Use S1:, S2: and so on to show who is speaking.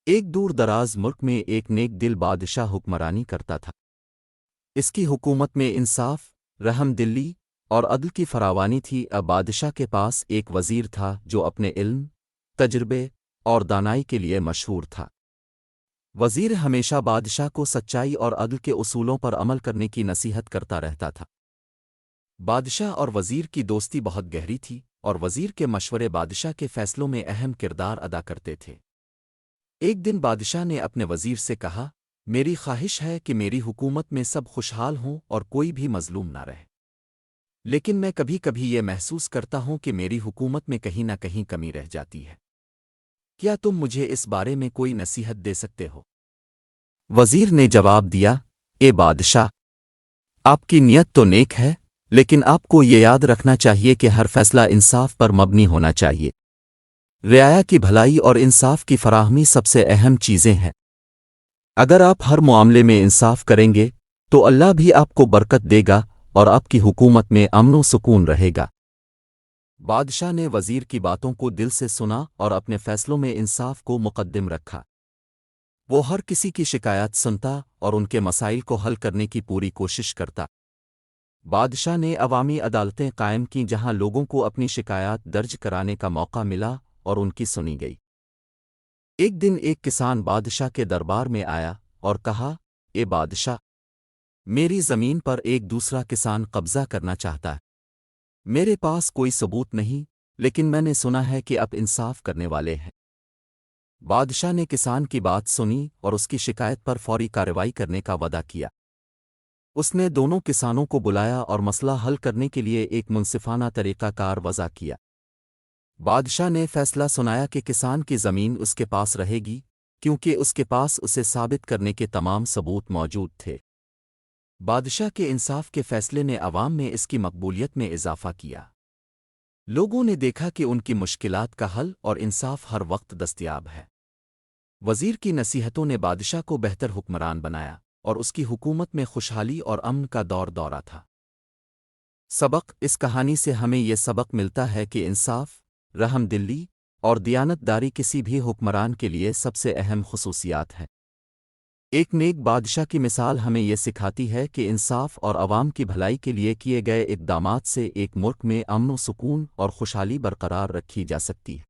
S1: ایک دور دراز ملک میں ایک نیک دل بادشاہ حکمرانی کرتا تھا۔ اس کی حکومت میں انصاف، رحم دلی اور عدل کی فراوانی تھی۔ اب بادشاہ کے پاس ایک وزیر تھا جو اپنے علم، تجربے اور دانائی کے لیے مشہور تھا۔ وزیر ہمیشہ بادشاہ کو سچائی اور عدل کے اصولوں پر عمل کرنے کی نصیحت کرتا رہتا تھا۔ بادشاہ اور وزیر کی دوستی بہت گہری تھی، اور وزیر کے مشورے بادشاہ کے فیصلوں میں اہم کردار ادا کرتے تھے۔ ایک دن بادشاہ نے اپنے وزیر سے کہا، میری خواہش ہے کہ میری حکومت میں سب خوشحال ہوں اور کوئی بھی مظلوم نہ رہے، لیکن میں کبھی کبھی یہ محسوس کرتا ہوں کہ میری حکومت میں کہیں نہ کہیں کمی رہ جاتی ہے۔ کیا تم مجھے اس بارے میں کوئی نصیحت دے سکتے ہو؟ وزیر نے جواب دیا، اے بادشاہ، آپ کی نیت تو نیک ہے، لیکن آپ کو یہ یاد رکھنا چاہیے کہ ہر فیصلہ انصاف پر مبنی ہونا چاہیے۔ رعایا کی بھلائی اور انصاف کی فراہمی سب سے اہم چیزیں ہیں۔ اگر آپ ہر معاملے میں انصاف کریں گے تو اللہ بھی آپ کو برکت دے گا اور آپ کی حکومت میں امن و سکون رہے گا۔ بادشاہ نے وزیر کی باتوں کو دل سے سنا اور اپنے فیصلوں میں انصاف کو مقدم رکھا۔ وہ ہر کسی کی شکایات سنتا اور ان کے مسائل کو حل کرنے کی پوری کوشش کرتا۔ بادشاہ نے عوامی عدالتیں قائم کیں جہاں لوگوں کو اپنی شکایات درج کرانے کا موقع ملا اور ان کی سنی گئی۔ ایک دن ایک کسان بادشاہ کے دربار میں آیا اور کہا، اے بادشاہ، میری زمین پر ایک دوسرا کسان قبضہ کرنا چاہتا ہے۔ میرے پاس کوئی ثبوت نہیں، لیکن میں نے سنا ہے کہ آپ انصاف کرنے والے ہیں۔ بادشاہ نے کسان کی بات سنی اور اس کی شکایت پر فوری کارروائی کرنے کا وعدہ کیا۔ اس نے دونوں کسانوں کو بلایا اور مسئلہ حل کرنے کے لیے ایک منصفانہ طریقہ کار وضع کیا۔ بادشاہ نے فیصلہ سنایا کہ کسان کی زمین اس کے پاس رہے گی، کیونکہ اس کے پاس اسے ثابت کرنے کے تمام ثبوت موجود تھے۔ بادشاہ کے انصاف کے فیصلے نے عوام میں اس کی مقبولیت میں اضافہ کیا۔ لوگوں نے دیکھا کہ ان کی مشکلات کا حل اور انصاف ہر وقت دستیاب ہے۔ وزیر کی نصیحتوں نے بادشاہ کو بہتر حکمران بنایا، اور اس کی حکومت میں خوشحالی اور امن کا دورہ تھا۔ سبق: اس کہانی سے ہمیں یہ سبق ملتا ہے کہ انصاف، رحم دلی اور دیانت داری کسی بھی حکمران کے لیے سب سے اہم خصوصیات ہیں۔ ایک نیک بادشاہ کی مثال ہمیں یہ سکھاتی ہے کہ انصاف اور عوام کی بھلائی کے لیے کیے گئے اقدامات سے ایک ملک میں امن و سکون اور خوشحالی برقرار رکھی جا سکتی ہے۔